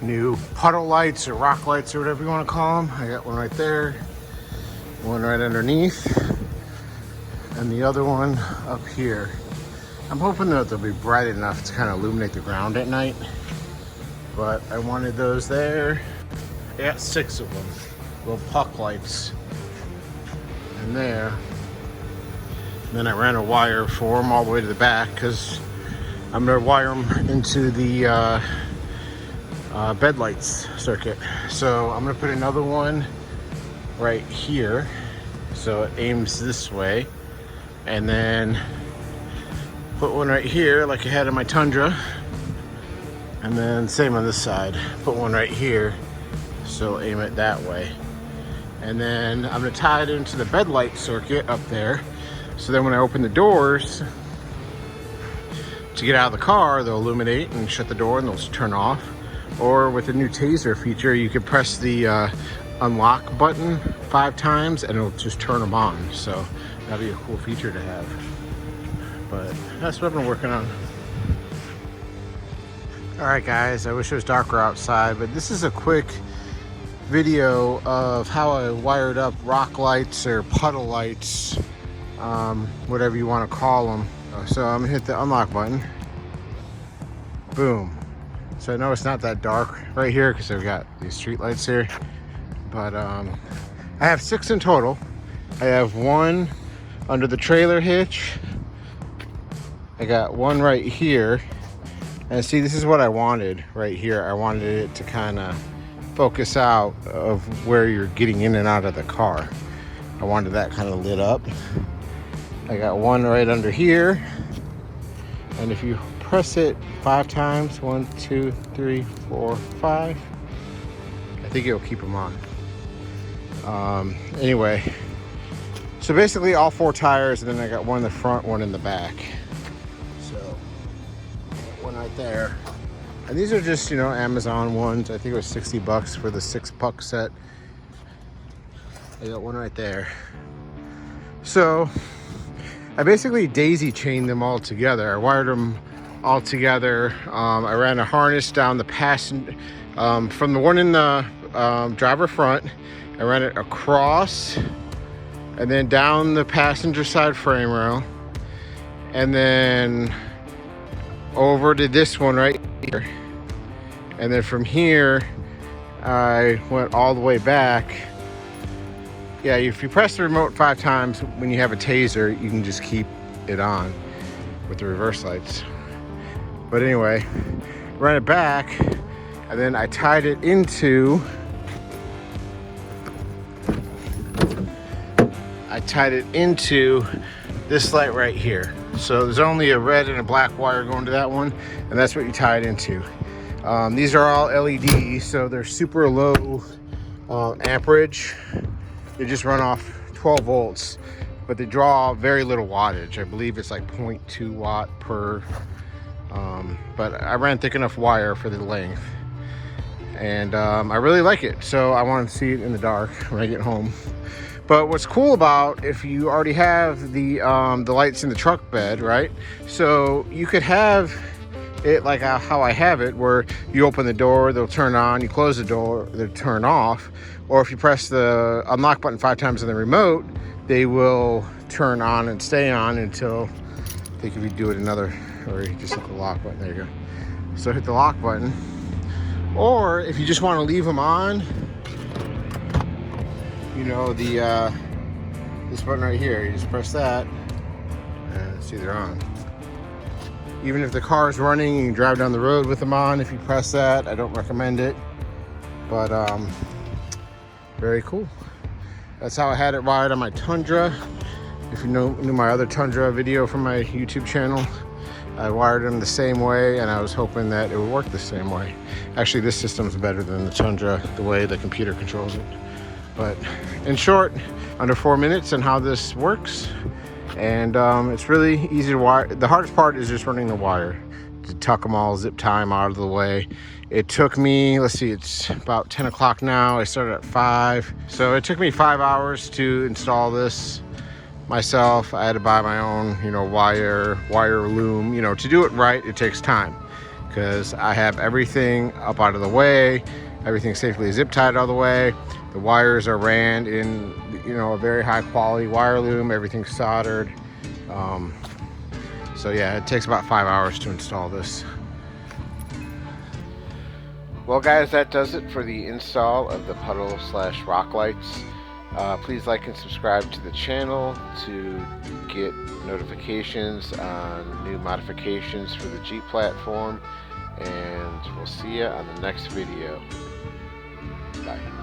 new puddle lights or rock lights or whatever you want to call them. I got one right there, one right underneath, and the other one up here. I'm hoping that they'll be bright enough to kind of illuminate the ground at night, but I wanted those there. I got 6 of them, little puck lights in there. And then I ran a wire for them all the way to the back because I'm gonna wire them into the bed lights circuit. So I'm gonna put another one right here so it aims this way, and then put one right here like I had in my Tundra, and then same on this side, put one right here so aim it that way. And then I'm gonna tie it into the bed light circuit up there, so then when I open the doors to get out of the car, they'll illuminate and shut the door and they'll just turn off. Or with the new taser feature, you can press the unlock button 5 times and it'll just turn them on. So that'd be a cool feature to have. But that's what I've been working on. All right, guys, I wish it was darker outside, but this is a quick video of how I wired up rock lights or puddle lights, whatever you want to call them. So I'm gonna hit the unlock button. Boom. So I know it's not that dark right here because I've got these street lights here, but I have 6 in total. I have 1 under the trailer hitch. I got 1 right here, and see, this is what I wanted right here. I wanted it to kind of focus out of where you're getting in and out of the car. I wanted that kind of lit up. I got 1 right under here, and if you press it 5 times, 1, 2, 3, 4, 5, I think it'll keep them on. Anyway, so basically all 4 tires, and then I got 1 in the front, 1 in the back. So 1 right there, and these are just, you know, Amazon ones. I think it was $60 for the 6-puck set. I got 1 right there. So I basically daisy chained them all together. I wired them all together. I ran a harness down the passenger, from the one in the driver front. I ran it across and then down the passenger side frame rail, and then over to this one right here. And then from here, I went all the way back. Yeah, if you press the remote 5 times when you have a taser, you can just keep it on with the reverse lights. But anyway, ran it back, and then I tied it into this light right here. So there's only a red and a black wire going to that one, and that's what you tie it into. These are all LEDs, so they're super low amperage. They just run off 12 volts, but they draw very little wattage. I believe it's like 0.2 watt per, but I ran thick enough wire for the length, and I really like it. So I want to see it in the dark when I get home. But what's cool about, if you already have the lights in the truck bed, right? So you could have it like how I have it, where you open the door, they'll turn on, you close the door, they'll turn off. Or if you press the unlock button 5 times on the remote, they will turn on and stay on until, I think if you do it another, or you just hit the lock button, there you go. So hit the lock button. Or if you just want to leave them on, you know, this button right here, you just press that, and see, they're on. Even if the car is running, you can drive down the road with them on if you press that. I don't recommend it, but very cool. That's how I had it wired on my Tundra. If you knew my other Tundra video from my YouTube channel, I wired them the same way, and I was hoping that it would work the same way. Actually, this system's better than the Tundra, the way the computer controls it. But in short, under 4 minutes on how this works. And it's really easy to wire. The hardest part is just running the wire to tuck them all, zip tie them out of the way. It took me, let's see, it's about 10 o'clock now. I started at 5. So it took me 5 hours to install this myself. I had to buy my own, you know, wire loom. You know, to do it right, it takes time. because I have everything up out of the way, everything safely zip tied all the way. The wires are ran in, you know, a very high quality wire loom, everything's soldered. So yeah, it takes about 5 hours to install this. Well guys, that does it for the install of the Puddle / rock lights. Please like and subscribe to the channel to get notifications on new modifications for the Jeep platform, and we'll see you on the next video. Bye.